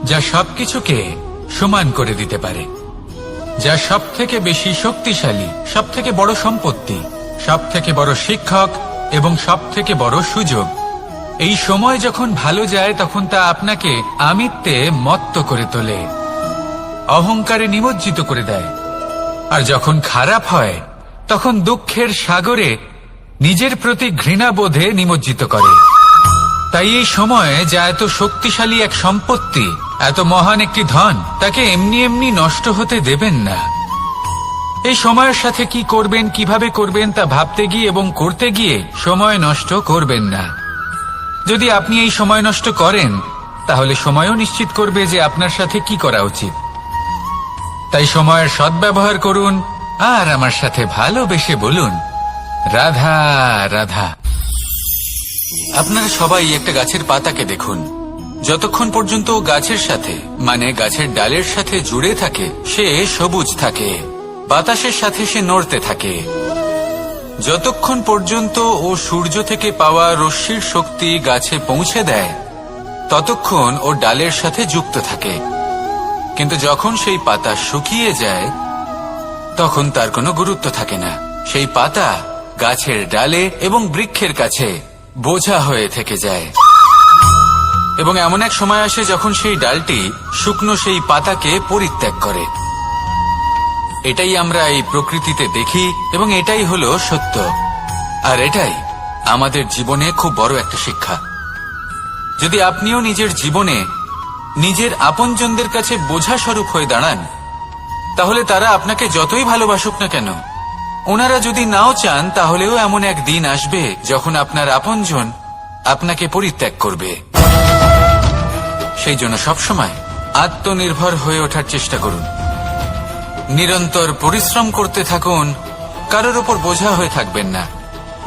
যা সবকিছুকে সমান করে দিতে পারে, যা সব থেকে বেশি শক্তিশালী, সব থেকে বড় সম্পত্তি, সব থেকে বড় শিক্ষক এবং সব থেকে বড় সুযোগ। এই সময় যখন ভালো যায় তখন তা আপনাকে আমিত্বে মত্ত করে তোলে, অহংকারে নিমজ্জিত করে দেয়। আর যখন খারাপ হয় তখন দুঃখের সাগরে নিজের প্রতি ঘৃণাবোধে নিমজ্জিত করে। তাই এই সময়ে যা এত শক্তিশালী এক সম্পত্তি, এত মহান একটি ধন, তাকে এমনি এমনি নষ্ট হতে দেবেন না। এই সময়ের সাথে কি করবেন, কিভাবে করবেন তা ভাবতে গিয়ে এবং করতে গিয়ে সময় নষ্ট করবেন না। যদি আপনি এই সময় নষ্ট করেন তাহলে সময়ও নিশ্চিত করবে যে আপনার সাথে কি করা উচিত। তাই সময়ের সদ্ব্যবহার করুন আর আমার সাথে ভালোবেসে বলুন, রাধা রাধা। আপনারা সবাই একটা গাছের পাতাকে দেখুন। যতক্ষণ পর্যন্ত গাছের সাথে, মানে গাছের ডালের সাথে জুড়ে থাকে, সে সবুজ থাকে, বাতাসের সাথে সে নড়তে থাকে। যতক্ষণ পর্যন্ত ও সূর্য থেকে পাওয়া রশ্মির শক্তি গাছে পৌঁছে দেয় ততক্ষণ ও ডালের সাথে যুক্ত থাকে। কিন্তু যখন সেই পাতা শুকিয়ে যায় তখন তার কোনো গুরুত্ব থাকে না। সেই পাতা গাছের ডালে এবং বৃক্ষের কাছে বোঝা হয়ে থেকে যায়। এবং এমন এক সময় আসে যখন সেই ডালটি শুকনো সেই পাতাকে পরিত্যাগ করে। এটাই আমরা এই প্রকৃতিতে দেখি এবং এটাই হলো সত্য। আর এটাই আমাদের জীবনে খুব বড় একটা শিক্ষা। যদি আপনিও নিজের জীবনে নিজের আপনজনদের কাছে বোঝা স্বরূপ হয়ে দাঁড়ান, তাহলে তারা আপনাকে যতই ভালোবাসুক না কেন, ওনারা যদি নাও চান তাহলেও এমন এক দিন আসবে যখন আপনার আপনজন আপনাকে পরিত্যাগ করবে। সেই জন্য সবসময় আত্মনির্ভর হয়ে ওঠার চেষ্টা করুন, নিরন্তর পরিশ্রম করতে থাকুন, কারোর ওপর বোঝা হয়ে থাকবেন না,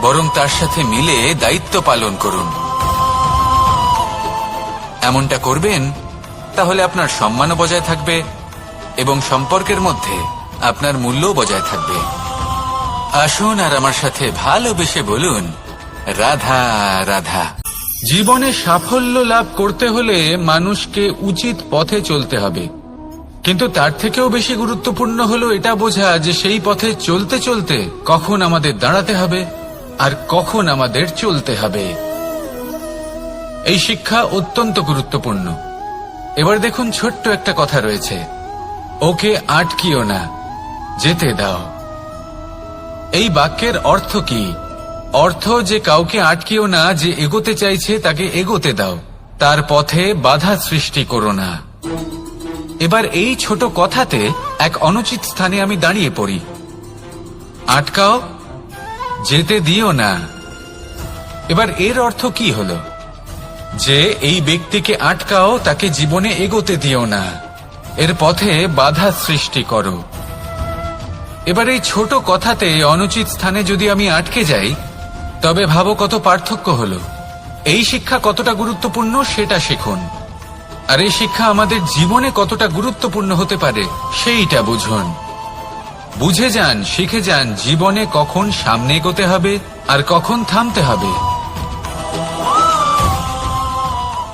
বরং তার সাথে মিলে দায়িত্ব পালন করুন। এমনটা করবেন তাহলে আপনার সম্মানও বজায় থাকবে এবং সম্পর্কের মধ্যে আপনার মূল্যও বজায় থাকবে। আসুন আর আমার সাথে ভালোবেসে বলুন, রাধা রাধা। জীবনে সাফল্য লাভ করতে হলে মানুষকে উচিত পথে চলতে হবে, কিন্তু তার থেকেও বেশি গুরুত্বপূর্ণ হলো এটা বোঝা যে সেই পথে চলতে চলতে কখন আমাদের দাঁড়াতে হবে আর কখন আমাদের চলতে হবে। এই শিক্ষা অত্যন্ত গুরুত্বপূর্ণ। এবার দেখুন, ছোট্ট একটা কথা রয়েছে, ওকে আটকিও না, যেতে দাও। এই বাক্যের অর্থ কি? অর্থ যে কাউকে আটকিও না, যে এগোতে চাইছে তাকে এগোতে দাও, তার পথে বাধা সৃষ্টি করো না। এবার এই ছোট কথাতে এক অনুচিত স্থানে আমি দাঁড়িয়ে পড়ি। আটকাও, যেতে দিও না। এবার এর অর্থ কি হলো? যে এই ব্যক্তিকে আটকাও, তাকে জীবনে এগোতে দিও না, এর পথে বাধা সৃষ্টি করো। এবার এই ছোট কথাতে অনুচিত স্থানে যদি আমি আটকে যাই, তবে ভাবো কত পার্থক্য হলো। এই শিক্ষা কতটা গুরুত্বপূর্ণ সেটা শিখুন। আর এই শিক্ষা আমাদের জীবনে কতটা গুরুত্বপূর্ণ হতে পারে সেইটা বুঝুন। বুঝে যান, শিখে যান জীবনে কখন সামনে এগোতে হবে আর কখন থামতে হবে।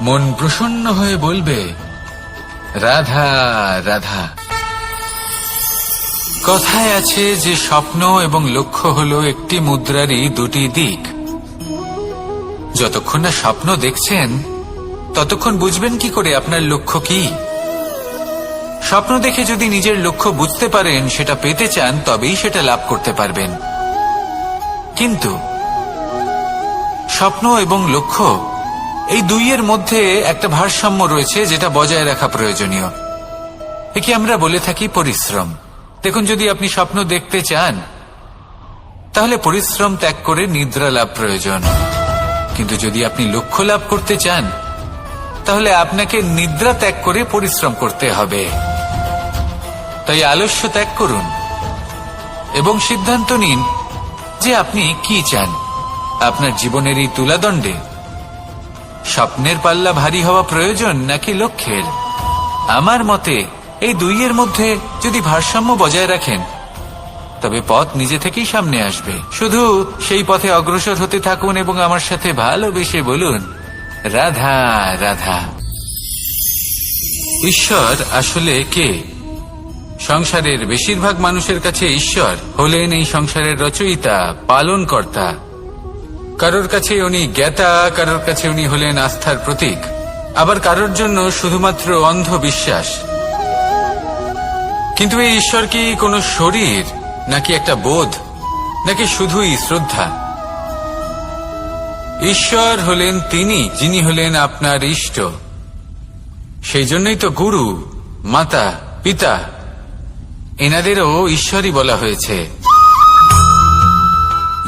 মন প্রসন্ন হয়ে বলবে, রাধা রাধা। কথায় আছে যে স্বপ্ন এবং লক্ষ্য হলো একটি মুদ্রারই দুটি দিক। যতক্ষণ না স্বপ্ন দেখছেন ততক্ষণ বুঝবেন কি করে আপনার লক্ষ্য কি। স্বপ্ন দেখে যদি নিজের লক্ষ্য বুঝতে পারেন, সেটা পেতে চান, তবেই সেটা লাভ করতে পারবেন। কিন্তু স্বপ্ন এবং লক্ষ্য এই দুইয়ের মধ্যে একটা ভারসাম্য রয়েছে যেটা বজায় রাখা প্রয়োজনীয়। একে আমরা বলে থাকি পরিশ্রম। দেখুন, যদি আপনি স্বপ্ন দেখতে চান তাহলে পরিশ্রম ত্যাগ করে নিদ্রা লাভ প্রয়োজন। কিন্তু যদি আপনি লক্ষ্য লাভ করতে চান তাহলে আপনাকে নিদ্রা ত্যাগ করে পরিশ্রম করতে হবে। তাই আলস্য ত্যাগ করুন এবং সিদ্ধান্ত নিন যে আপনি কি চান। আপনার জীবনের এই তুলাদণ্ডে স্বপ্নের পাল্লা ভারী হওয়া প্রয়োজন নাকি লক্ষ্যের? আমার মতে এই দুইয়ের মধ্যে যদি ভারসাম্য বজায় রাখেন তবে পথ নিজে থেকেই সামনে আসবে। শুধু সেই পথে অগ্রসর হতে থাকুন এবং আমার সাথে ভালোবেসে বলুন, রাধা রাধা। ঈশ্বর আসলে কে? সংসারের বেশিরভাগ মানুষের কাছে ঈশ্বর হলেন এই সংসারের রচয়িতা, পালনকর্তা। কারোর কাছে উনি জ্ঞাতা, কারোর কাছে উনি হলেন আস্থার প্রতীক, আবার কারোর জন্য শুধুমাত্র অন্ধ বিশ্বাস। কিন্তু এই ঈশ্বর কি কোনো শরীর, নাকি একটা বোধ, নাকি শুধুই শ্রদ্ধা? ঈশ্বর হলেন তিনি যিনি হলেন আপনার ইষ্ট। সেই জন্যই তো গুরু, মাতা, পিতা এনাদেরও ঈশ্বরই বলা হয়েছে।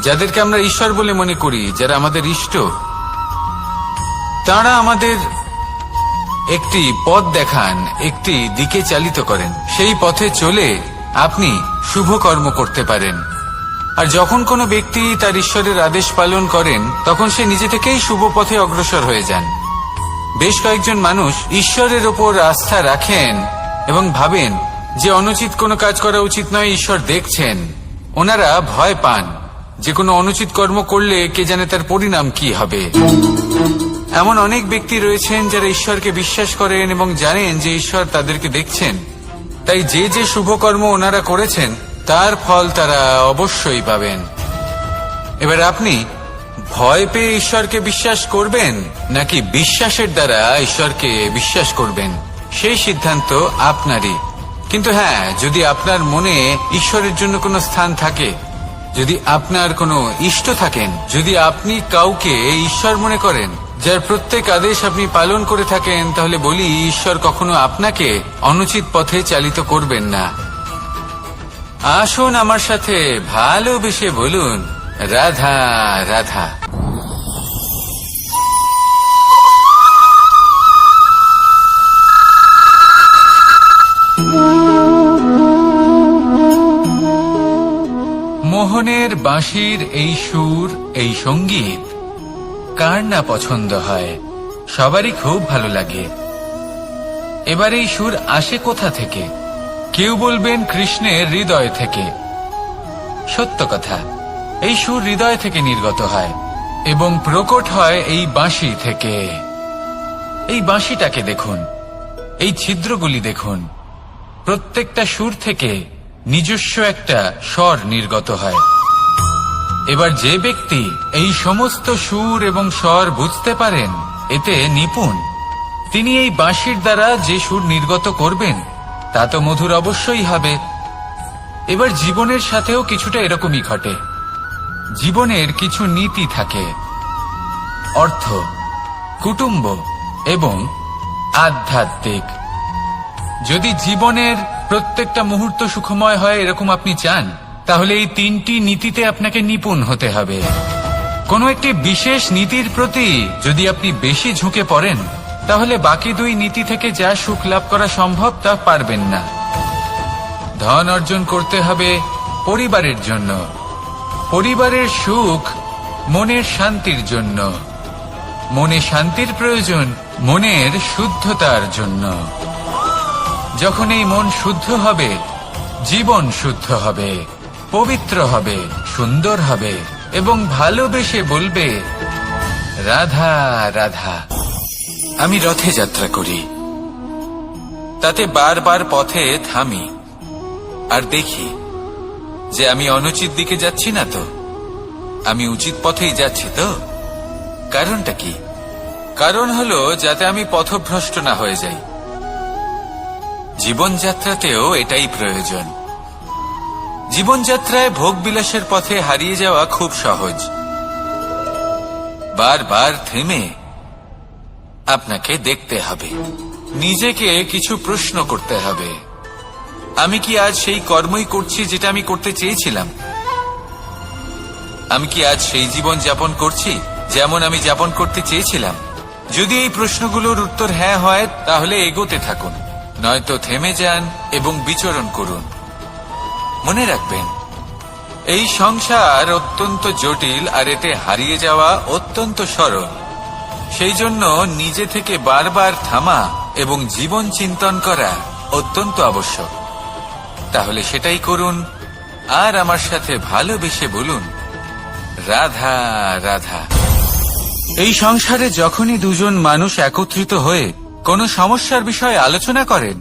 যাদেরকে আমরা ঈশ্বর বলে মনে করি, যারা আমাদের ইষ্ট, তারা আমাদের একটি পথ দেখান, একটি দিকে চালিত করেন। সেই পথে চলে আপনি শুভ কর্ম করতে পারেন। আর যখন কোনো ব্যক্তি তার ঈশ্বরের আদেশ পালন করেন, তখন সে নিজে থেকেই শুভ পথে অগ্রসর হয়ে যান। বেশ কয়েকজন মানুষ ঈশ্বরের ওপর আস্থা রাখেন এবং ভাবেন যে অনুচিত কোনো কাজ করা উচিত নয়, ঈশ্বর দেখছেন। ওনারা ভয় পান যে কোনো অনুচিত কর্ম করলে কে জানে তার পরিণাম কি হবে। এমন অনেক ব্যক্তি রয়েছেন যারা ঈশ্বরকে বিশ্বাস করেন এবং জানেন যে ঈশ্বর তাদেরকে দেখছেন। তাই যে যে শুভ কর্ম ওনারা করেছেন তার ফল তারা অবশ্যই পাবেন। এবার আপনি ভয় পেয়ে ঈশ্বরকে বিশ্বাস করবেন, নাকি বিশ্বাসের দ্বারা ঈশ্বরকে বিশ্বাস করবেন, সেই সিদ্ধান্ত আপনারই। কিন্তু হ্যাঁ, যদি আপনার মনে ঈশ্বরের জন্য কোনো স্থান থাকে, যদি আপনার কোনো ইষ্ট থাকেন, যদি আপনি কাউকে ঈশ্বর মনে করেন, যার প্রত্যেক আদেশ আপনি পালন করে থাকেন, তাহলে বলি ঈশ্বর কখনো আপনাকে অনুচিত পথে চালিত করবেন না। আসুন আমার সাথে ভালোবেসে বলুন, রাধা রাধা। মোহনের বাঁশির এই সুর, এই সঙ্গীত কার না পছন্দ হয়? সবারই খুব ভালো লাগে। এবার এই সুর আসে কোথা থেকে? কেউ বলবেন কৃষ্ণের হৃদয় থেকে। সত্য কথা, এই সুর হৃদয় থেকে নির্গত হয় এবং প্রকট হয় এই বাঁশি থেকে। এই বাঁশিটাকে দেখুন, এই ছিদ্রগুলি দেখুন, প্রত্যেকটা সুর থেকে নিজস্ব একটা স্বর নির্গত হয়। এবার যে ব্যক্তি এই সমস্ত সুর এবং স্বর বুঝতে পারেন, এতে নিপুণ, তিনি এই বাঁশির দ্বারা যে সুর নির্গত করবেন তা তো মধুর অবশ্যই হবে। এবার জীবনের সাথেও কিছুটা এরকমই ঘটে। জীবনের কিছু নীতি থাকে, অর্থ, কুটুম্ব এবং আধ্যাত্মিক। যদি জীবনের প্রত্যেকটা মুহূর্ত সুখময় হয় এরকম আপনি চান, তাহলে এই তিনটি নীতিতে আপনাকে নিপুণ হতে হবে। কোনো একটি বিশেষ নীতির প্রতি যদি আপনি বেশি ঝুঁকে পড়েন, তাহলে বাকি দুই নীতি থেকে যা সুখ লাভ করা সম্ভব তা পারবেন না। ধন অর্জন করতে হবে পরিবারের জন্য, পরিবারের সুখ মনের শান্তির জন্য, মনে শান্তির প্রয়োজন মনের শুদ্ধতার জন্য। যখন এই মন শুদ্ধ হবে, জীবন শুদ্ধ হবে, পবিত্র হবে, সুন্দর হবে এবং ভালোবেসে বলবে, রাধা রাধা। আমি রথে যাত্রা করি, তাতে বারবার পথে থামি আর দেখি যে আমি অনুচিত দিকে যাচ্ছি না তো, আমি উচিত পথেই যাচ্ছি তো। কারণটা কি? কারণ হলো যাতে আমি পথভ্রষ্ট না হয়ে যাই। জীবনযাত্রাতেও এটাই প্রয়োজন। জীবনযাত্রায় ভোগ বিলাসের পথে হারিয়ে যাওয়া খুব সহজ। বারবার থেমে আপনাকে দেখতে হবে, নিজেকে কিছু প্রশ্ন করতে হবে। আমি কি আজ সেই কর্মই করছি যেটা আমি করতে চেয়েছিলাম? আমি কি আজ সেই জীবন যাপন করছি যেমন আমি যাপন করতে চেয়েছিলাম? যদি এই প্রশ্নগুলোর উত্তর হ্যাঁ হয়, তাহলে এগোতে থাকুন, নয়তো থেমে যান এবং বিচরণ করুন। মনে রাখবেন, এই সংসার অত্যন্ত জটিল আর এতে হারিয়ে যাওয়া অত্যন্ত সরল। সেই জন্য নিজে থেকে বারবার থামা এবং জীবন চিন্তন করা অত্যন্ত আবশ্যক। তাহলে সেটাই করুন আর আমার সাথে ভালোবেসে বলুন, রাধা রাধা। এই সংসারে যখনই দুজন মানুষ একত্রিত হয়ে কোনো সমস্যার বিষয়ে আলোচনা করেন,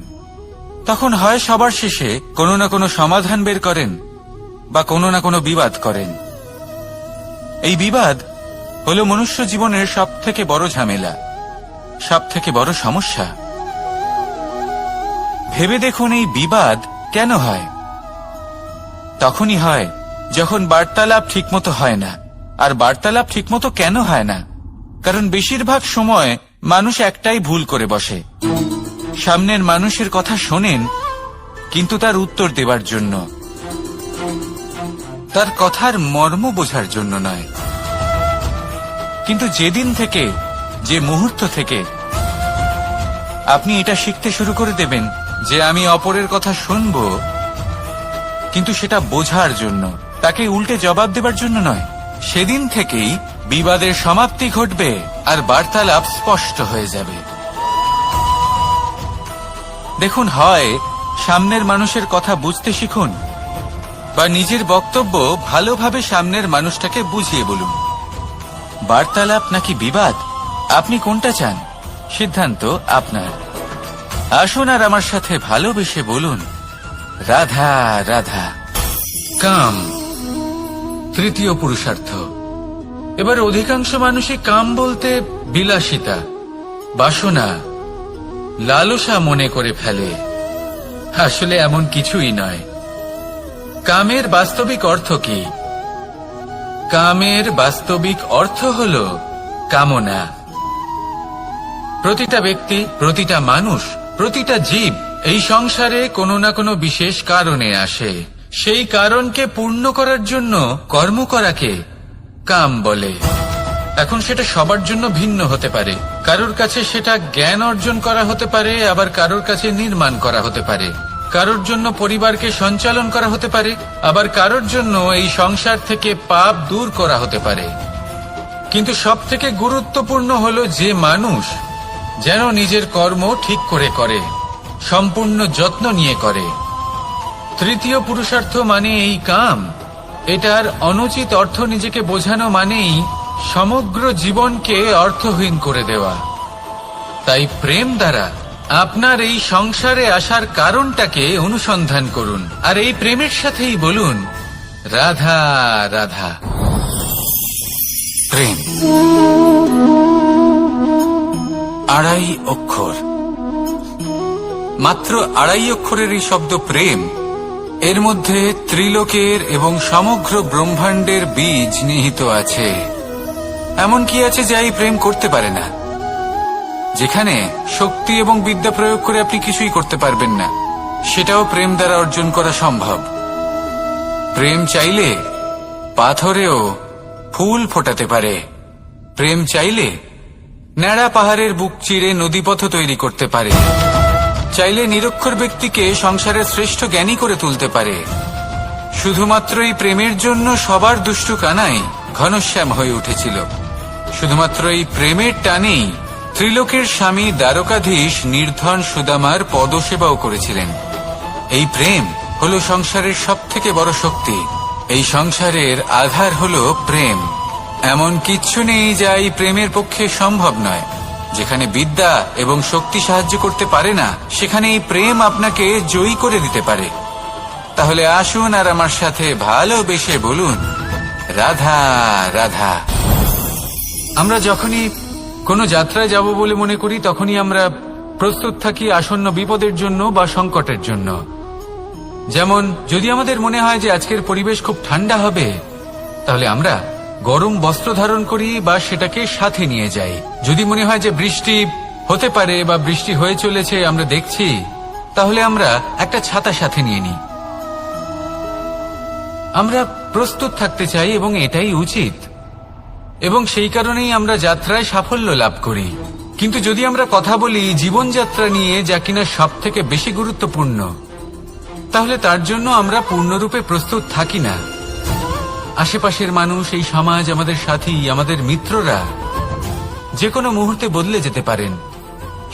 তখন হয় সবার শেষে কোনো না কোনো সমাধান বের করেন বা কোনো না কোনো বিবাদ করেন। এই বিবাদ হলো মনুষ্য জীবনের সবথেকে বড় ঝামেলা, সবথেকে বড় সমস্যা। ভেবে দেখুন এই বিবাদ কেন হয়? তখনই হয় যখন বার্তালাপ ঠিকমতো হয় না। আর বার্তালাপ ঠিকমতো কেন হয় না? কারণ বেশিরভাগ সময় মানুষ একটাই ভুল করে বসে। সামনের মানুষের কথা শোনেন, কিন্তু তার উত্তর দেবার জন্য, তার কথার মর্ম বোঝার জন্য নয়। কিন্তু যেদিন থেকে, যে মুহূর্ত থেকে আপনি এটা শিখতে শুরু করে দেবেন যে আমি অপরের কথা শুনব, কিন্তু সেটা বোঝার জন্য, তাকে উল্টে জবাব দেবার জন্য নয়, সেদিন থেকেই বিবাদের সমাপ্তি ঘটবে আর বার্তালাপ স্পষ্ট হয়ে যাবে। দেখুন, হয় সামনের মানুষের কথা বুঝতে শিখুন, বা নিজের বক্তব্য ভালোভাবে সামনের মানুষটাকে বুঝিয়ে বলুন। বার্তালাপ নাকি বিবাদ, আপনি কোনটা চান? সিদ্ধান্ত আপনার। আসুন আর আমার সাথে ভালোবেসে বলুন, রাধা রাধা। কাম তৃতীয় পুরুষার্থ। এবার অধিকাংশ মানুষই কাম বলতে বিলাসিতা, বাসনা, লালসা মনে করে ফেলে। আসলে এমন কিছুই নয়। কামের বাস্তবিক অর্থ কি? কামের বাস্তবিক অর্থ হল কামনা। প্রতিটা ব্যক্তি, প্রতিটা মানুষ, প্রতিটা জীব এই সংসারে কোনো না কোনো বিশেষ কারণে আসে। সেই কারণকে পূর্ণ করার জন্য কর্ম করাকে কাম বলে। এখন সেটা সবার জন্য ভিন্ন হতে পারে। কারোর কাছে সেটা জ্ঞান অর্জন করা হতে পারে, আবার কারোর কাছে নির্মাণ করা হতে পারে। কারোর জন্য পরিবারকে সঞ্চালন করা হতে পারে, আবার কারোর জন্য এই সংসার থেকে পাপ দূর করা হতে পারে। কিন্তু সবথেকে গুরুত্বপূর্ণ হলো যে মানুষ যেন নিজের কর্ম ঠিক করে করে, সম্পূর্ণ যত্ন নিয়ে করে। তৃতীয় পুরুষার্থ মানে এই কাম। এটার অনুচিত অর্থ নিজেকে বোঝানো মানেই সমগ্র জীবনকে অর্থহীন করে দেওয়া। তাই প্রেম দ্বারা আপনার এই সংসারে আসার কারণটাকে অনুসন্ধান করুন, আর এই প্রেমের সাথেই বলুন, রাধা রাধা। প্রেম আড়াই অক্ষর, মাত্র আড়াই অক্ষরের এই শব্দ প্রেম, এর মধ্যে ত্রিলোকের এবং সমগ্র ব্রহ্মাণ্ডের বীজ নিহিত আছে। এমন কি আছে যা এই প্রেম করতে পারে না? যেখানে শক্তি এবং বিদ্যা প্রয়োগ করে আপনি কিছুই করতে পারবেন না, সেটাও প্রেম দ্বারা অর্জন করা সম্ভব। প্রেম চাইলে পাথরেও ফুল ফোটাতে পারে। প্রেম চাইলে ন্যাড়া পাহাড়ের বুক চিরে নদীপথ তৈরি করতে পারে। চাইলে নিরক্ষর ব্যক্তিকে সংসারের শ্রেষ্ঠ জ্ঞানী করে তুলতে পারে। শুধুমাত্র এই প্রেমের জন্য সবার দুষ্টু কানাই ঘনশ্যাম হয়ে উঠেছিল। শুধুমাত্র এই প্রেমের টানেই ত্রিলোকের স্বামী দ্বারকাধীশ নির্ধন সুদামার পদসেবাও করেছিলেন। এই প্রেম হলো সংসারের সবথেকে বড় শক্তি। এই সংসারের আধার হলো প্রেম। এমন কিচ্ছু নেই যা এই প্রেমের পক্ষে সম্ভব নয়। যেখানে বিদ্যা এবং শক্তি সাহায্য করতে পারে না, সেখানে এই প্রেম আপনাকে জয়ী করে দিতে পারে। তাহলে আসুন আর আমার সাথে ভালোবেসে বলুন, রাধা রাধা। আমরা যখনই কোনো যাত্রায় যাব বলে মনে করি, তখনই আমরা প্রস্তুত থাকি আসন্ন বিপদের জন্য বা সংকটের জন্য। যেমন যদি আমাদের মনে হয় যে আজকের পরিবেশ খুব ঠান্ডা হবে, তাহলে আমরা গরম বস্ত্র ধারণ করি বা সেটাকে সাথে নিয়ে যাই। যদি মনে হয় যে বৃষ্টি হতে পারে বা বৃষ্টি হয়ে চলেছে, আমরা দেখছি, তাহলে আমরা একটা ছাতা সাথে নিয়ে নিই। আমরা প্রস্তুত থাকতে চাই এবং এটাই উচিত, এবং সেই কারণেই আমরা যাত্রায় সাফল্য লাভ করি। কিন্তু যদি আমরা কথা বলি জীবনযাত্রা নিয়ে, যা কিনা সব থেকে বেশি গুরুত্বপূর্ণ, তাহলে তার জন্য আমরা পূর্ণরূপে প্রস্তুত থাকি না। আশেপাশের মানুষ, এই সমাজ, আমাদের সাথী, আমাদের মিত্ররা যে কোনো মুহূর্তে বদলে যেতে পারেন।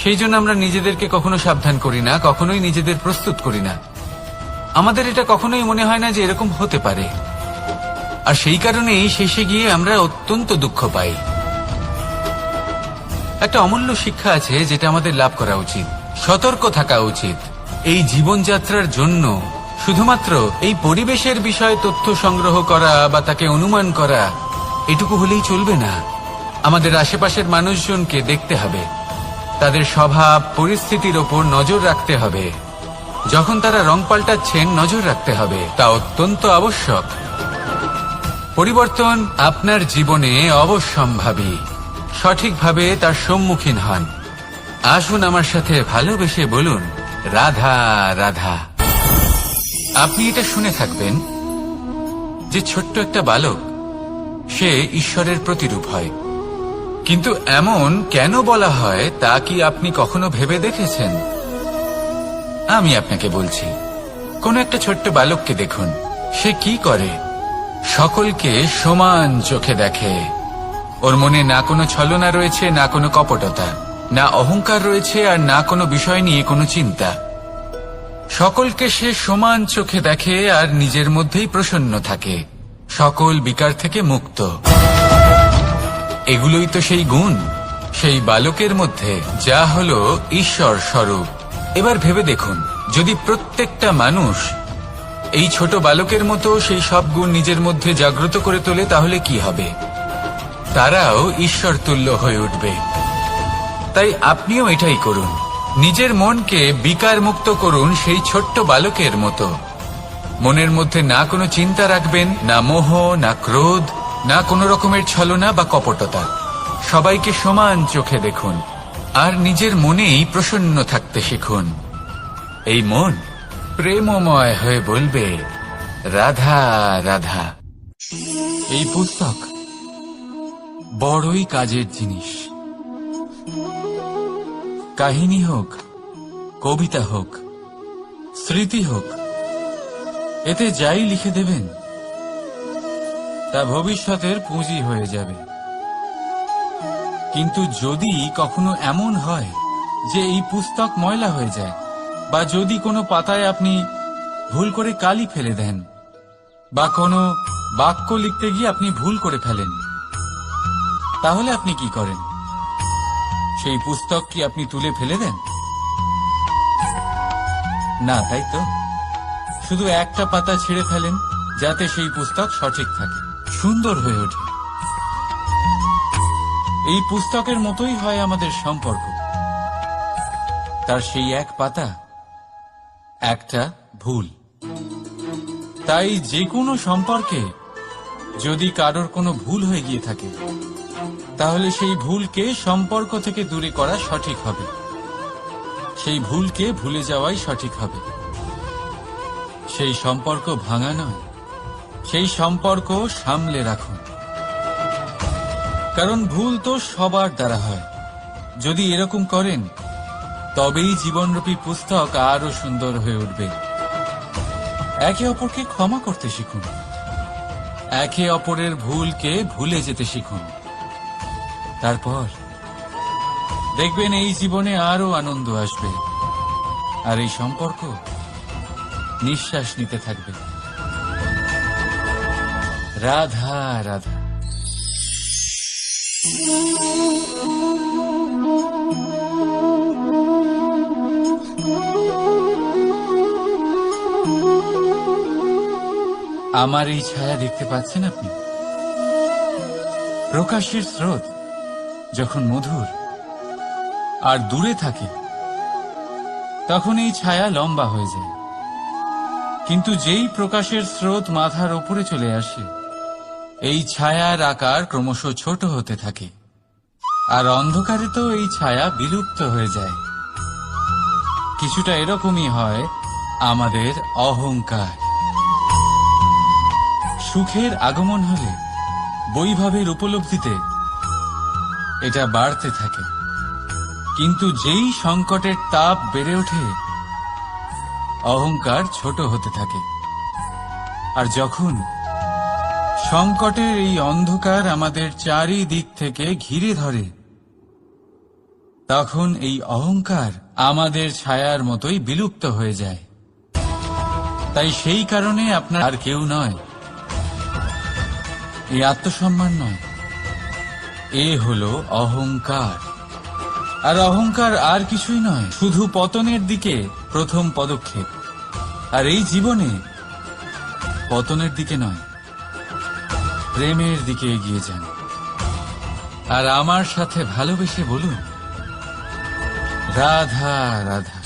সেই জন্য আমরা নিজেদেরকে কখনো সাবধান করি না, কখনোই নিজেদের প্রস্তুত করি না। আমাদের এটা কখনোই মনে হয় না যে এরকম হতে পারে, আর সেই কারণেই শেষে গিয়ে আমরা অত্যন্ত দুঃখ পাই। একটা অমূল্য শিক্ষা আছে যেটা আমাদের লাভ করা উচিত। সতর্ক থাকা উচিত। এই জীবনযাত্রার জন্য শুধুমাত্র এই পরিবেশের বিষয়ে তথ্য সংগ্রহ করা বা তাকে অনুমান করা এটুকু হলেই চলবে না। আমাদের আশেপাশের মানুষজনকে দেখতে হবে, তাদের স্বভাব পরিস্থিতির ওপর নজর রাখতে হবে। যখন তারা রং পাল্টাচ্ছেন নজর রাখতে হবে, তা অত্যন্ত আবশ্যক। পরিবর্তন আপনার জীবনে অবশ্যম্ভাবী। সঠিকভাবে তার সম্মুখীন হন। আসুন আমার সাথে ভালোবেসে বলুন, রাধা রাধা। আপনি এটা শুনে থাকবেন যে ছোট্ট একটা বালক, সে ঈশ্বরের প্রতিরূপ হয়। কিন্তু এমন কেন বলা হয় তা কি আপনি কখনো ভেবে দেখেছেন? আমি আপনাকে বলছি। কোন একটা ছোট্ট বালককে দেখুন, সে কি করে? সকলকে সমান চোখে দেখে। ওর মনে না কোনো ছলনা রয়েছে, না কোনো কপটতা, না অহংকার রয়েছে, আর না কোনো বিষয় নিয়ে কোনো চিন্তা। সকলকে সে সমান চোখে দেখে আর নিজের মধ্যেই প্রসন্ন থাকে, সকল বিকার থেকে মুক্ত। এগুলোই তো সেই গুণ সেই বালকের মধ্যে, যা হলো ঈশ্বর স্বরূপ। এবার ভেবে দেখুন, যদি প্রত্যেকটা মানুষ এই ছোট বালকের মতো সেই সব গুণ নিজের মধ্যে জাগ্রত করে তোলে, তাহলে কি হবে? তারাও ঈশ্বর তুল্য হয়ে উঠবে। তাই আপনিও এটাই করুন। নিজের মনকে বিকার মুক্ত করুন সেই ছোট্ট বালকের মতো। মনের মধ্যে না কোনো চিন্তা রাখবেন, না মোহ, না ক্রোধ, না কোনো রকমের ছলনা বা কপটতা। সবাইকে সমান চোখে দেখুন আর নিজের মনেই প্রসন্ন থাকতে শিখুন। এই মন প্রেমময় হয়ে বলবে, রাধা রাধা। এই পুস্তক বড়ই কাজের জিনিস। কাহিনী হোক, কবিতা হোক, স্মৃতি হোক, এতে যাই লিখে দেবেন তা ভবিষ্যতের পুঁজি হয়ে যাবে। কিন্তু যদি কখনো এমন হয় যে এই পুস্তক ময়লা হয়ে যায়, বা যদি কোনো পাতায় আপনি ভুল করে কালি ফেলে দেন, বা কোনো বাক্য লিখতে গিয়ে আপনি ভুল করে ফেলেন, তাহলে আপনি কি করেন? সেই পুস্তক কি আপনি তুলে ফেলে দেন? না, তাই তো। শুধু একটা পাতা ছিঁড়ে ফেলেন যাতে সেই পুস্তক সঠিক থাকে, সুন্দর হয়ে ওঠে। এই পুস্তকের মতোই হয় আমাদের সম্পর্ক। তার সেই এক পাতা, একটা ভুল। তাই যে কোনো সম্পর্কে যদি কারোর কোনো ভুল হয়ে গিয়ে থাকে, তাহলে সেই ভুলকে সম্পর্ক থেকে দূরে করা সঠিক হবে। সেই ভুলকে ভুলে যাওয়াই সঠিক হবে। সেই সম্পর্ক ভাঙা নয়, সেই সম্পর্ক সামলে রাখুন। কারণ ভুল তো সবার দ্বারা হয়। যদি এরকম করেন, তবেই জীবনরূপী পুস্তক আরো সুন্দর হয়ে উঠবে। একে অপরকে ক্ষমা করতে শিখুন। একে অপরের ভুলকে ভুলে যেতে শিখুন। তারপর দেখবেন এই জীবনে আরো আনন্দ আসবে, আর এই সম্পর্ক নিঃশ্বাস নিতে থাকবে। রাধা রাধা। আমার এই ছায়া দেখতে পাচ্ছেন আপনি? প্রকাশের স্রোত যখন মধুর আর দূরে থাকে, তখন এই ছায়া লম্বা হয়ে যায়। কিন্তু যেই প্রকাশের স্রোত মাথার উপরে চলে আসে, এই ছায়ার আকার ক্রমশ ছোট হতে থাকে, আর অন্ধকারে তো এই ছায়া বিলুপ্ত হয়ে যায়। কিছুটা এরকমই হয় আমাদের অহংকার। সুখের আগমন হলে, বৈভবের উপলব্ধিতে এটা বাড়তে থাকে। কিন্তু যেই সংকটের তাপ বেড়ে ওঠে, অহংকার ছোট হতে থাকে। আর যখন সংকটের এই অন্ধকার আমাদের চারিদিক থেকে ঘিরে ধরে, তখন এই অহংকার আমাদের ছায়ার মতোই বিলুপ্ত হয়ে যায়। তাই সেই কারণে আপনার আর কেউ নয়, এই আত্মসম্মান নয়, এ হলো অহংকার। আর অহংকার আর কিছুই নয়, শুধু পতনের দিকে প্রথম পদক্ষেপ। আর এই জীবনে পতনের দিকে নয়, প্রেমের দিকে এগিয়ে যান। আর আমার সাথে ভালোবেসে বলুন, রাধা রাধা।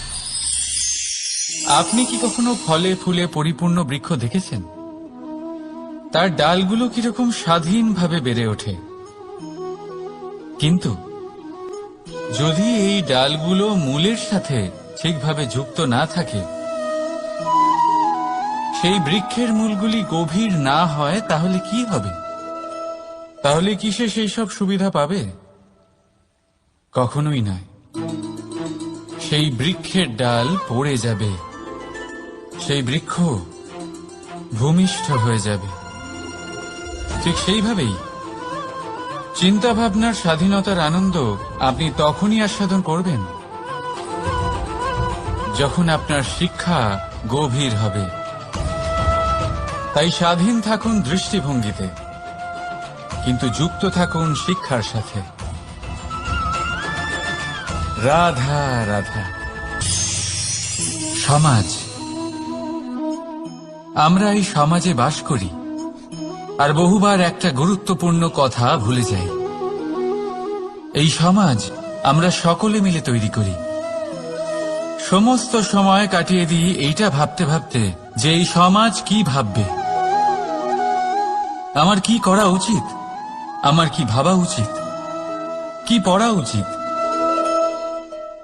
আপনি কি কখনো ফলে ফুলে পরিপূর্ণ বৃক্ষ দেখেছেন? তার ডালগুলো কিরকম স্বাধীনভাবে বেড়ে ওঠে, কিন্তু যদি এই ডালগুলো মূলের সাথে ঠিকভাবে যুক্ত না থাকে, সেই বৃক্ষের মূলগুলি গভীর না হয়, তাহলে কি হবে? তাহলে কি সে সেই সব সুবিধা পাবে? কখনোই নয়। সেই বৃক্ষের ডাল পড়ে যাবে, সেই বৃক্ষ ভূমিষ্ঠ হয়ে যাবে। ঠিক সেইভাবেই চিন্তা ভাবনার স্বাধীনতার আনন্দ আপনি তখনই আস্বাদন করবেন যখন আপনার শিক্ষা গভীর হবে। তাই স্বাধীন থাকুন দৃষ্টিভঙ্গিতে, কিন্তু যুক্ত থাকুন শিক্ষার সাথে। রাধা রাধা। সমাজ, আমরা এই সমাজে বাস করি, আর বহুবার একটা গুরুত্বপূর্ণ কথা ভুলে যাই। এই সমাজ আমরা সকলে মিলে তৈরি করি। সমস্ত সময় কাটিয়ে দিই এইটা ভাবতে ভাবতে যে এই সমাজ কি ভাববে, আমার কি করা উচিত, আমার কি ভাবা উচিত, কি পড়া উচিত,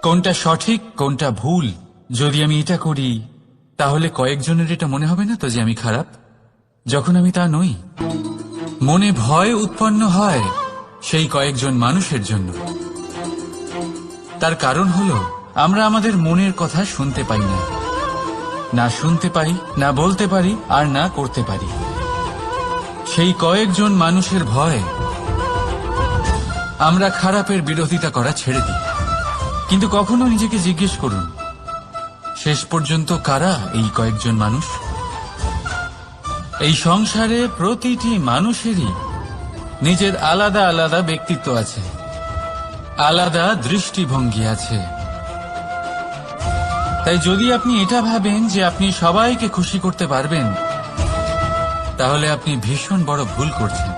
কোনটা সঠিক কোনটা ভুল। যদি আমি এটা করি তাহলে কয়েকজনের এটা মনে হবে না তো যে আমি খারাপ, যখন আমি তা নই। মনে ভয় উৎপন্ন হয় সেই কয়েকজন মানুষের জন্য। তার কারণ হলো আমরা আমাদের মনের কথা শুনতে পাই না, না শুনতে পারি, না বলতে পারি, আর না করতে পারি। সেই কয়েকজন মানুষের ভয় আমরা খারাপের বিরোধিতা করা ছেড়ে দিই। কিন্তু কখনো নিজেকে জিজ্ঞেস করুন, শেষ পর্যন্ত কারা এই কয়েকজন মানুষ? এই সংসারে প্রতিটি মানুষেরই নিজের আলাদা আলাদা ব্যক্তিত্ব আছে, আলাদা দৃষ্টিভঙ্গি আছে। তাই যদি আপনি এটা ভাবেন যে আপনি সবাইকে খুশি করতে পারবেন, তাহলে আপনি ভীষণ বড় ভুল করছেন।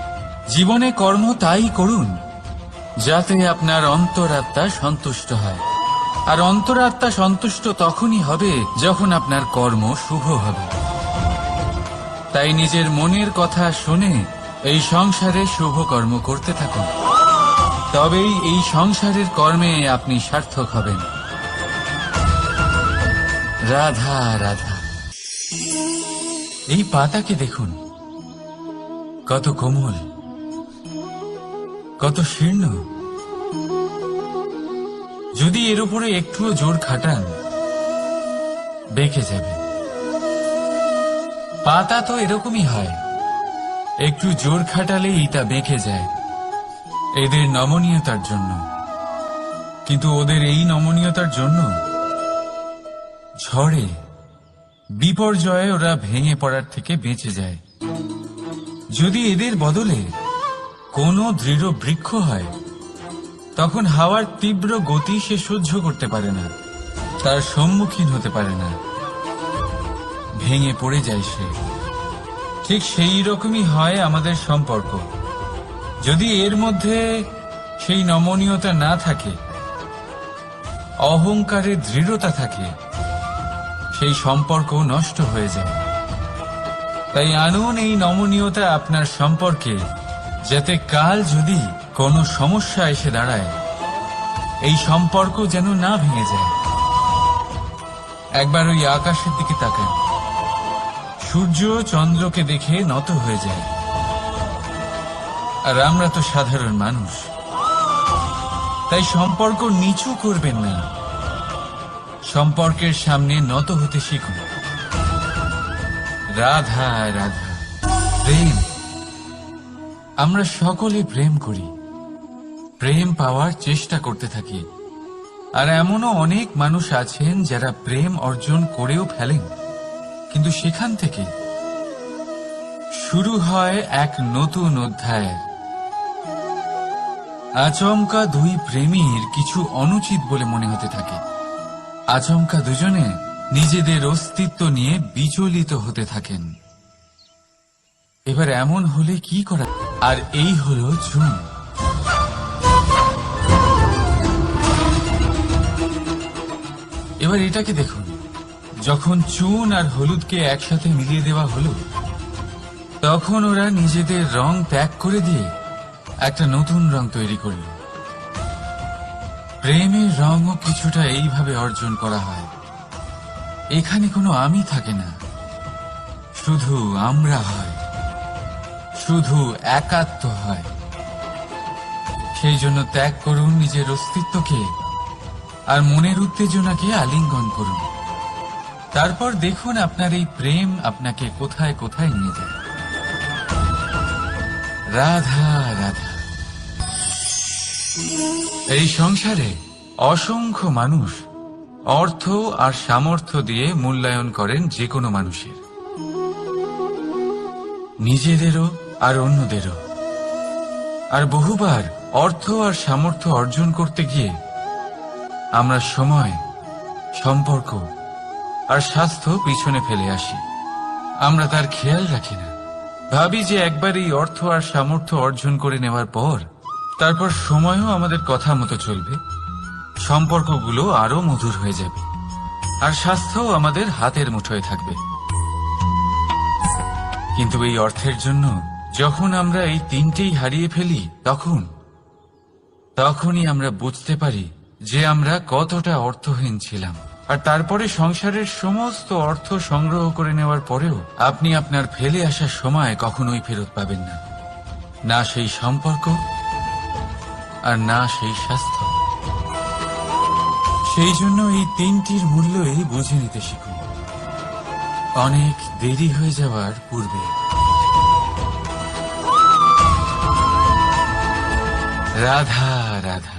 জীবনে কর্ম তাই করুন যাতে আপনার অন্তরাত্মা সন্তুষ্ট হয়। আর অন্তরাত্মা সন্তুষ্ট তখনই হবে যখন আপনার কর্ম শুভ হবে। তাই নিজের মনের কথা শুনে এই সংসারে শুভ কর্ম করতে থাকুন, তবেই এই সংসারের কর্মে আপনি সার্থক হবেন। রাধা রাধা। এই পাতাকে দেখুন, কত কোমল, কত শীর্ণ। যদি এর উপরে একটুও জোর খাটান বেঁকে যাবে। পাতা তো এরকমই হয়, একটু জোর খাটালেই তা বেঁকে যায় এদের নমনীয়তার জন্য। কিন্তু ওদের এই নমনীয়তার জন্য ঝড়ে বিপর্যয়ে ওরা ভেঙে পড়ার থেকে বেঁচে যায়। যদি এদের বদলে কোনো দৃঢ় বৃক্ষ হয়, তখন হাওয়ার তীব্র গতি সে সহ্য করতে পারে না, তার সম্মুখীন হতে পারে না, ভেঙে পড়ে যায় সে। ঠিক সেই রকমই হয় আমাদের সম্পর্ক। যদি এর মধ্যে সেই নমনীয়তা না থাকে, অহংকারের দৃঢ়তা থাকে, সেই সম্পর্ক নষ্ট হয়ে যায়। তাই আনুন এই নমনীয়তা আপনার সম্পর্কে, যাতে কাল যদি কোনো সমস্যা এসে দাঁড়ায়, এই সম্পর্ক যেন না ভেঙে যায়। একবার ওই আকাশের দিকে তাকান, সূর্য চন্দ্রকে দেখে নত হয়ে যায়। আর আমরা তো সাধারণ মানুষ, তাই সম্পর্ক নিচু করবেন না, সম্পর্কের সামনে নত হতে শিখুন। রাধা রাধা। প্রেম, আমরা সকলে প্রেম করি, প্রেম পাওয়ার চেষ্টা করতে থাকি। আর এমনও অনেক মানুষ আছেন যারা প্রেম অর্জন করেও ফেলেন, কিন্তু সেখান থেকে শুরু হয় এক নতুন অধ্যায়। আচমকা দুই প্রেমীর কিছু অনুচিত বলে মনে হতে থাকে। আচমকা দুজনে নিজেদের অস্তিত্ব নিয়ে বিচলিত হতে থাকেন। এবার এমন হলে কি করা? আর এই হলো চুন। এবার এটাকে দেখুন, যখন চুন আর হলুদকে একসাথে মিলিয়ে দেওয়া হলো, তখন ওরা নিজেদের রং ত্যাগ করে দিয়ে একটা নতুন রং তৈরি করল। প্রেমের রঙও কিছুটা এইভাবে অর্জন করা হয়। এখানে কোনো আমি থাকে না, শুধু আমরা হয়, শুধু একাত্ম হয়। সেই জন্য ত্যাগ করুন নিজের অস্তিত্বকে আর মনের উত্তেজনাকে আলিঙ্গন করুন। তারপর দেখুন আপনার এই প্রেম আপনাকে কোথায় কোথায় নিয়ে যায়। রাধা রাধা। এই সংসারে অসংখ্য মানুষ অর্থ আর সামর্থ্য দিয়ে মূল্যায়ন করেন যে কোনো মানুষের, নিজেদেরও আর অন্যদেরও। আর বহুবার অর্থ আর সামর্থ্য অর্জন করতে গিয়ে আমরা সময়, সম্পর্ক আর স্বাস্থ্য পিছনে ফেলে আসি। আমরা তার খেয়াল রাখি না। ভাবি যে একবার এই অর্থ আর সামর্থ্য অর্জন করে নেওয়ার পর তারপর সময়ও আমাদের কথা মতো চলবে, সম্পর্কগুলো আরো মধুর হয়ে যাবে, আর স্বাস্থ্যও আমাদের হাতের মুঠোয় থাকবে। কিন্তু এই অর্থের জন্য যখন আমরা এই তিনটেই হারিয়ে ফেলি, তখনই আমরা বুঝতে পারি যে আমরা কতটা অর্থহীন ছিলাম। আর তারপরে সংসারের সমস্ত অর্থ সংগ্রহ করে নেওয়ার পরেও আপনি আপনার ফেলে আসা সময় কখনোই ফেরত পাবেন না, না সেই সম্পর্ক আর না সেই স্বাস্থ্য। সেই জন্য এই তিনটির মূল্যই বুঝে নিতে শিখুন অনেক দেরি হয়ে যাওয়ার পূর্বে। রাধা রাধা।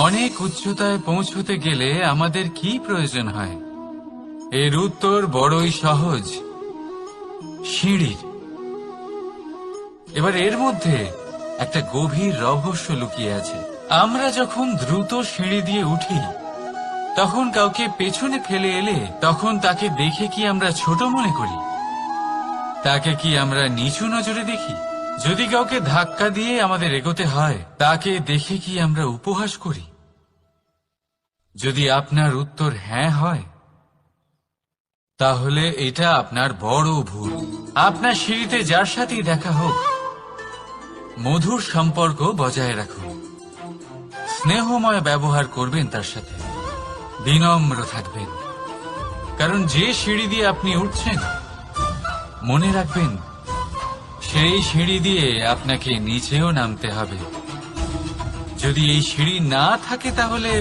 অনেক উচ্চতায় পৌঁছতে গেলে আমাদের কি প্রয়োজন হয়? এর উত্তর বড়ই সহজ, সিঁড়ির। এবার এর মধ্যে একটা গভীর রহস্য লুকিয়ে আছে। আমরা যখন দ্রুত সিঁড়ি দিয়ে উঠি, তখন কাউকে পেছনে ফেলে এলে তখন তাকে দেখে কি আমরা ছোট মনে করি? তাকে কি আমরা নিচু নজরে দেখি? যদি কাউকে ধাক্কা দিয়ে আমাদের এগোতে হয়, তাকে দেখে কি আমরা উপহাস করি? যদি আপনার উত্তর হ্যাঁ হয়, তাহলে এটা আপনার বড় ভুল। আপনার সিঁড়িতে যার সাথেই দেখা হোক, মধুর সম্পর্ক বজায় রাখুন, স্নেহময় ব্যবহার করবেন তার সাথে, বিনম্র থাকবেন। কারণ যে সিঁড়ি দিয়ে আপনি উঠছেন, মনে রাখবেন সেই সিঁড়ি দিয়ে আপনাকে নিচেও নামতে হবে। যদি এই সিঁড়ি না থাকে তাহলে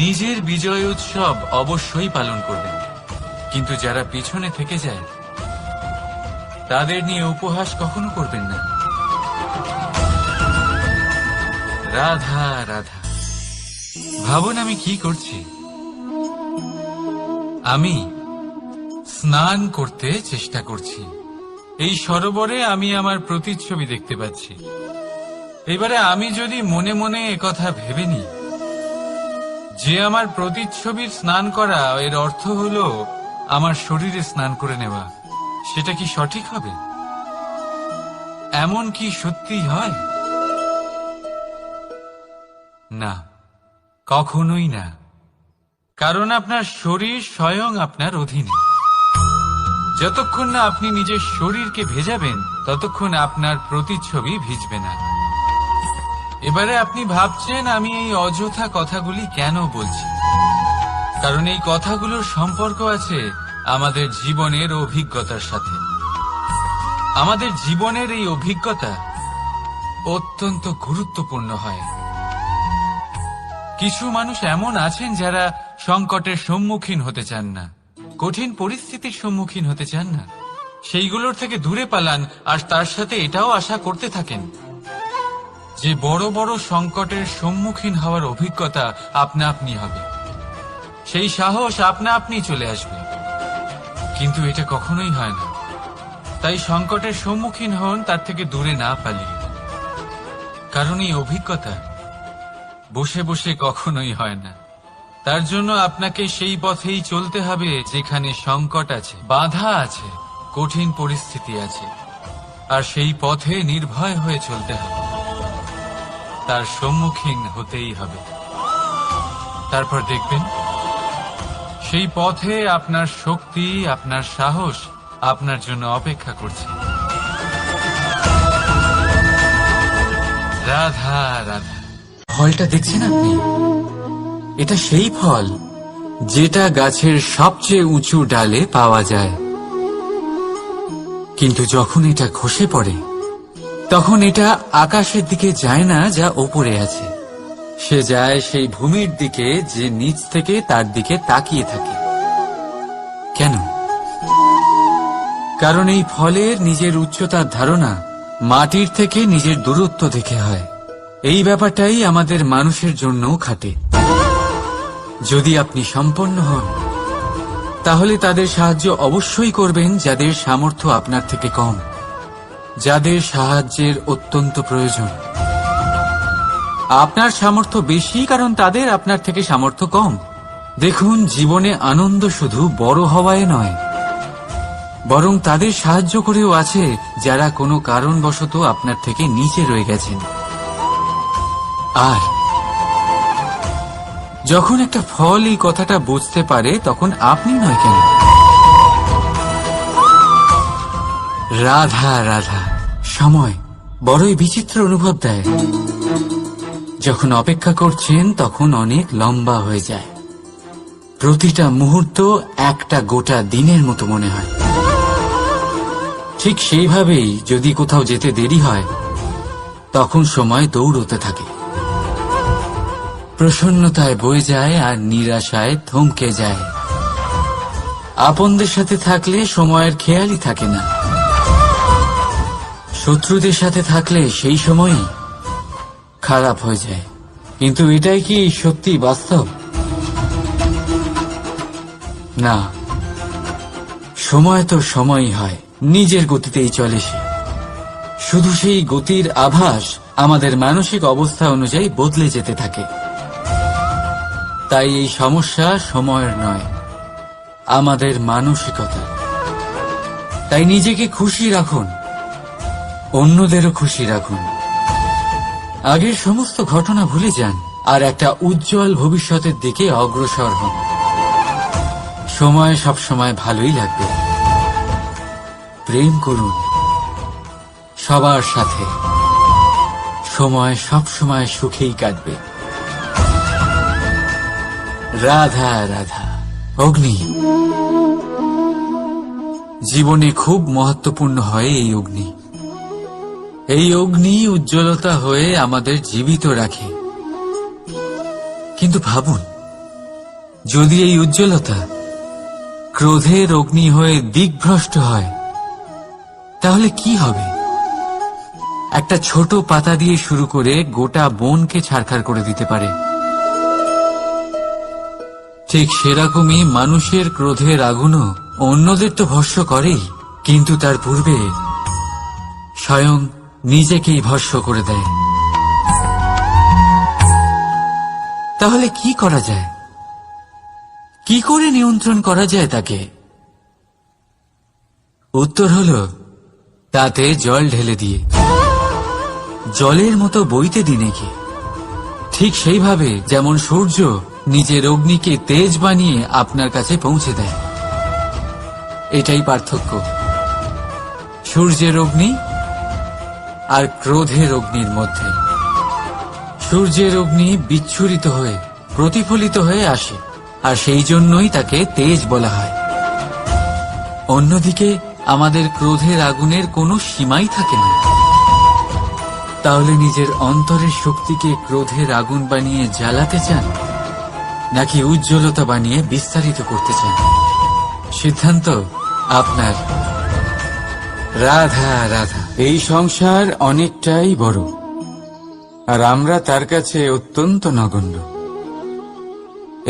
নিজের বিজয় উৎসব অবশ্যই পালন করবেন, কিন্তু যারা পিছনে থেকে যায় তাদের নিয়ে উপহাস কখনো করবেন না। রাধা রাধা। ভাবুন আমি কি করছি। আমি স্নান করতে চেষ্টা করছি। এই সরোবরে আমি আমার প্রতিচ্ছবি দেখতে পাচ্ছি। এবারে আমি যদি মনে মনে একথা ভেবে নিই যে আমার প্রতিচ্ছবির স্নান করা এর অর্থ হলো আমার শরীরে স্নান করে নেওয়া, সেটা কি সঠিক হবে? এমন কি সত্যি হয়? না, কখনোই না। কারণ আপনার শরীর স্বয়ং আপনার অধীনে। যতক্ষণ না আপনি নিজের শরীরকে ভেজাবেন, ততক্ষণ আপনার প্রতিচ্ছবি ভিজবে না। এবারে আপনি ভাবছেন আমি এই অযথা কথাগুলি কেন বলছি। কারণ এই কথাগুলোর সম্পর্ক আছে আমাদের জীবনের অভিজ্ঞতার সাথে। আমাদের জীবনের এই অভিজ্ঞতা অত্যন্ত গুরুত্বপূর্ণ হয়। কিছু মানুষ এমন আছেন যারা সংকটের সম্মুখীন হতে চান না, কঠিন পরিস্থিতির সম্মুখীন হতে চান না, সেইগুলোর থেকে দূরে পালান, আর তার সাথে এটাও আশা করতে থাকেন যে বড় বড় সংকটের সম্মুখীন হওয়ার অভিজ্ঞতা আপনা আপনি হবে, সেই সাহস আপনা আপনি চলে আসবে। কিন্তু এটা কখনোই হয় না। তাই সংকটের সম্মুখীন হন তার থেকে দূরে না পালিয়ে, কারণ এই অভিজ্ঞতা বসে বসে কখনোই হয় না। তার জন্য আপনাকে সেই পথেই চলতে হবে যেখানে সংকট আছে, বাধা আছে, কঠিন পরিস্থিতি আছে, আর সেই পথে নির্ভয় হয়ে চলতে হবে, তার সম্মুখীন হতেই হবে। তারপর দেখবেন সেই পথে আপনার শক্তি, আপনার সাহস আপনার জন্য অপেক্ষা করছে। রাধা রাধা। ফলটা দেখছেন আপনি? এটা সেই ফল যেটা গাছের সবচেয়ে উঁচু ডালে পাওয়া যায়, কিন্তু যখন এটা খসে পড়ে তখন এটা আকাশের দিকে যায় না যা ওপরে আছে, সে যায় সেই ভূমির দিকে যে নিচ থেকে তার দিকে তাকিয়ে থাকে। কেন? কারণ এই ফলের নিজের উচ্চতার ধারণা মাটির থেকে নিজের দূরত্ব দেখে হয়। এই ব্যাপারটাই আমাদের মানুষের জন্যও খাটে। যদি আপনি সম্পন্ন হন তাহলে তাদের সাহায্য অবশ্যই করবেন যাদের সামর্থ্য আপনার থেকে কম, যাদের সাহায্যের অত্যন্ত প্রয়োজন। আপনার সামর্থ্য বেশি কারণ তাদের আপনার থেকে সামর্থ্য কম। দেখুন, জীবনে আনন্দ শুধু বড় হওয়ায় নয়, বরং তাদের সাহায্য করেও আছে যারা কোনো কারণবশত আপনার থেকে নিচে রয়ে গেছেন। আর যখন একটা ফল এই কথাটা বুঝতে পারে তখন আপনি নয় কেন? রাধা রাধা। সময় বড়ই বিচিত্র অনুভব দেয়। যখন অপেক্ষা করছেন তখন অনেক লম্বা হয়ে যায়। প্রতিটা মুহূর্ত একটা গোটা দিনের মতো মনে হয়। ঠিক সেইভাবেই যদি কোথাও যেতে দেরি হয় তখন সময় দৌড়তে থাকে, প্রসন্নতায় বয়ে যায় আর নিরাশায় থমকে যায়। আপনদের সাথে থাকলে সময়ের খেয়ালই থাকে না, শত্রুদের সাথে থাকলে সেই সময়ই খারাপ হয়ে যায়। কিন্তু এটাই কি সত্যি বাস্তব? না, সময় তো সময়ই হয়, নিজের গতিতেই চলে সে। শুধু সেই গতির আভাস আমাদের মানসিক অবস্থা অনুযায়ী বদলে যেতে থাকে। তাই এই সমস্যা সময়ের নয়, আমাদের মানসিকতা। তাই নিজেকে খুশি রাখুন, অন্যদেরও খুশি রাখুন। আগের সমস্ত ঘটনা ভুলে যান আর একটা উজ্জ্বল ভবিষ্যতের দিকে অগ্রসর হন। সময় সবসময় ভালোই লাগবে। প্রেম করুন সবার সাথে, সময় সবসময় সুখেই কাটবে। রাধা রাধা। অগ্নি জীবনে খুব মহত্বপূর্ণ হয়। এই অগ্নি উজ্জ্বলতা হয়ে আমাদের জীবিত রাখে। কিন্তু ভাবুন, যদি এই উজ্জ্বলতা ক্রোধের অগ্নি হয়ে দিকভ্রষ্ট হয় তাহলে কি হবে? একটা ছোট পাতা দিয়ে শুরু করে গোটা বনকে ছারখার করে দিতে পারে। ঠিক সেরকমই মানুষের ক্রোধের আগুনও অন্যদের তো ভস্ম করেই, কিন্তু তার পূর্বে স্বয়ং নিজেকেই ভস্ম করে দেয়। তাহলে কি করা যায়? কি করে নিয়ন্ত্রণ করা যায় তাকে? উত্তর হলো তাতে জল ঢেলে দিয়ে, জলের মতো বইতে দিন একে। ঠিক সেইভাবে যেমন সূর্য নিজের অগ্নিকে তেজ বানিয়ে আপনার কাছে পৌঁছে দেয়। এটাই পার্থক্য সূর্যের অগ্নি আর ক্রোধের অগ্নির মধ্যে। সূর্যের অগ্নি বিচ্ছুরিত হয়ে প্রতিফলিত হয়ে আসে, আর সেই জন্যই তাকে তেজ বলা হয়। অন্যদিকে আমাদের ক্রোধের আগুনের কোনো সীমাই থাকে না। তাহলে নিজের অন্তরের শক্তিকে ক্রোধের আগুন বানিয়ে জ্বালাতে চান, নাকি উজ্জ্বলতা বানিয়ে বিস্তারিত করতে চান? সিদ্ধান্ত আপনার। রাধা রাধা। এই সংসার অনেকটাই বড়, আর আমরা তার কাছে অত্যন্ত নগণ্য।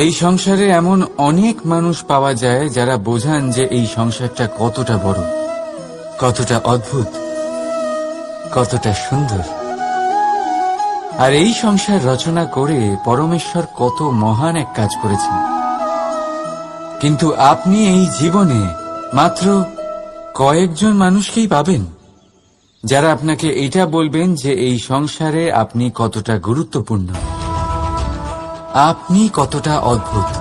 এই সংসারে এমন অনেক মানুষ পাওয়া যায় যারা বোঝান যে এই সংসারটা কতটা বড়, কতটা অদ্ভুত, কতটা সুন্দর। আর এই সংসার রচনা করে পরমেশ্বর কত মহান এক কাজ করেছেন। কিন্তু আপনি এই জীবনে মাত্র কয়েকজন মানুষকেই পাবেন যারা আপনাকে এটা বলবেন যে এই সংসারে আপনি কতটা গুরুত্বপূর্ণ, আপনি কতটা অদ্ভুত।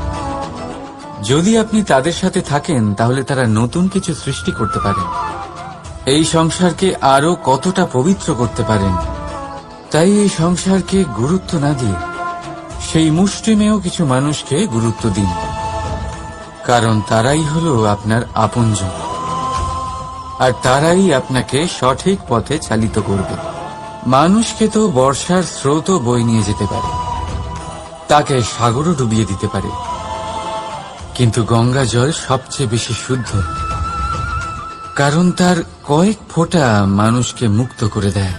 যদি আপনি তাদের সাথে থাকেন তাহলে তারা নতুন কিছু সৃষ্টি করতে পারেন, এই সংসারকে আরো কতটা পবিত্র করতে পারেন। তাই এই সংসারকে গুরুত্ব না দিয়ে সেই মুষ্টিমেয় কিছু মানুষকে গুরুত্ব দিন, কারণ তারাই হলো আপনার আপনজন, আর তারাই আপনাকে সঠিক পথে চালিত করবে। মানুষকে তো বর্ষার স্রোতও বয়ে নিয়ে যেতে পারে, তাকে সাগরও ডুবিয়ে দিতে পারে, কিন্তু গঙ্গা জল সবচেয়ে বেশি শুদ্ধ, কারণ তার কয়েক ফোঁটা মানুষকে মুক্ত করে দেয়।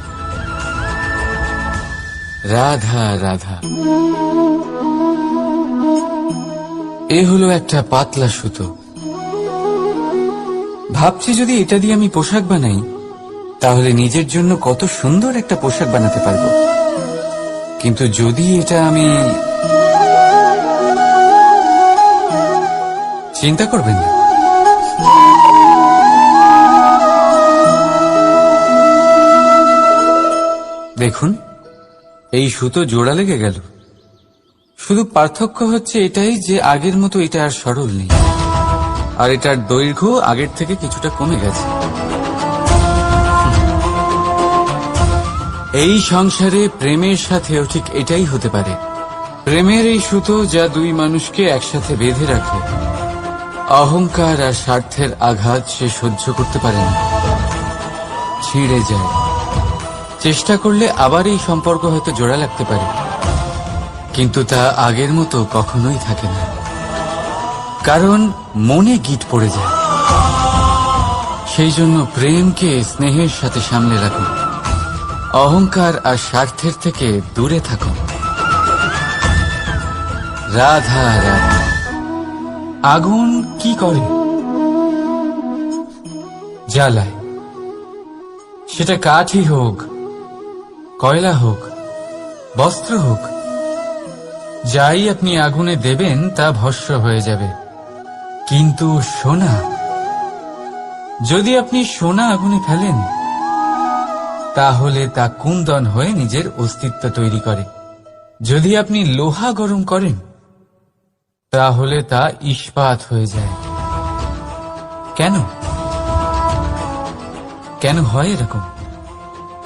রাধা রাধা। এ হলো একটা পাতলা সুতো। ভাবছি যদি এটা দিয়ে আমি পোশাক বানাই তাহলে নিজের জন্য কত সুন্দর একটা পোশাক বানাতে পারবো। কিন্তু যদি এটা আমি, চিন্তা করবেন না, দেখুন এই সুতো জোড়া লেগে গেল। শুধু পার্থক্য হচ্ছে এটাই যে আগের মতো এটা আর সরল নেই, আর এটার দৈর্ঘ্য আগের থেকে কিছুটা কমে গেছে। এই সংসারে প্রেমের সাথেও ঠিক এটাই হতে পারে। প্রেমের এই সুতো যা দুই মানুষকে একসাথে বেঁধে রাখে, অহংকার আর স্বার্থের আঘাত সে সহ্য করতে পারে না, ছিঁড়ে যায়। চেষ্টা করলে আবার এই সম্পর্ক হয়তো জোড়া লাগতে পারে, কিন্তু তা আগের মতো কখনোই থাকে না, কারণ মনে গিট পড়ে যায়। সেই জন্য প্রেমকে স্নেহের সাথে সামলে রাখুন, অহংকার আর স্বার্থের থেকে দূরে থাকুন। রাধা রাধা। আগুন কি করে? জ্বালায়। সেটা কাঠই হোক, কয়লা হোক, বস্ত্র হোক, যাই আপনি আগুনে দেবেন তা ভস্ম হয়ে যাবে। কিন্তু সোনা, যদি আপনি সোনা আগুনে ফেলেন তাহলে তা কুন্দন হয়ে নিজের অস্তিত্ব তৈরি করে। যদি আপনি লোহা গরম করেন তাহলে তা ইস্পাত হয়ে যায়। কেন? কেন হয় এরকম?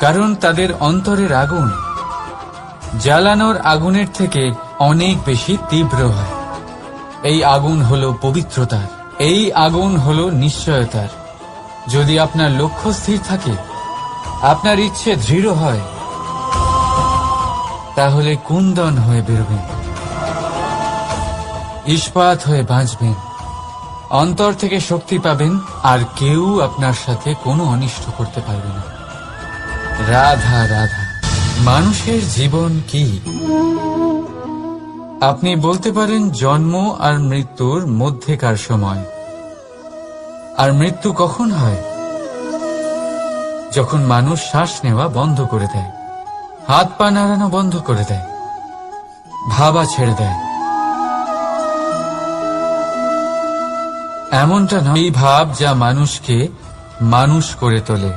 কারণ তাদের অন্তরের আগুন জ্বালানোর আগুনের থেকে অনেক বেশি তীব্র হয়। এই আগুন হলো পবিত্রতার, এই আগুন হলো নিশ্চয়তার। যদি আপনার লক্ষ্য স্থির থাকে, আপনার ইচ্ছে দৃঢ় হয়, তাহলে কুন্দন হয়ে বেরোবেন, ইস্পাত হয়ে বাঁচবেন, অন্তর থেকে শক্তি পাবেন, আর কেউ আপনার সাথে কোনো অনিষ্ট করতে পারবে না। রাধা রাধা। মানুষের জীবন কি? আপনি বলতে পারেন জন্ম আর মৃত্যুর মধ্যেকার সময়। আর মৃত্যু কখন হয়? যখন মানুষ শ্বাস নেওয়া বন্ধ করে দেয়, হাত পা নাড়ানো বন্ধ করে দেয়, ভাবা ছেড়ে দেয়। এমনটা নয়, এই ভাব যা মানুষকে মানুষ করে তোলে,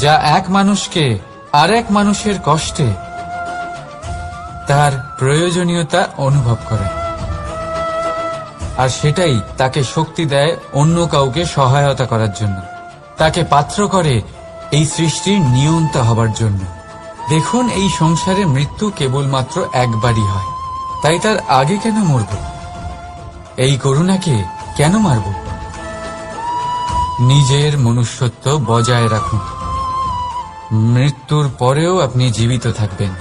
যা এক মানুষকে আর এক মানুষের কষ্টে তার প্রয়োজনীয়তা অনুভব করে, আর সেটাই তাকে শক্তি দেয় অন্য কাউকে সহায়তা করার জন্য, তাকে পাত্র করে এই সৃষ্টির নিয়ন্তা হবার জন্য। দেখুন, এই সংসারে মৃত্যু কেবলমাত্র একবারই হয়, তাই তার আগে কেন মরব? এই করুণাকে কেন মারব? নিজের মনুষ্যত্ব বজায় রাখুন, মৃত্যুর পরেও আপনি জীবিত থাকবেন।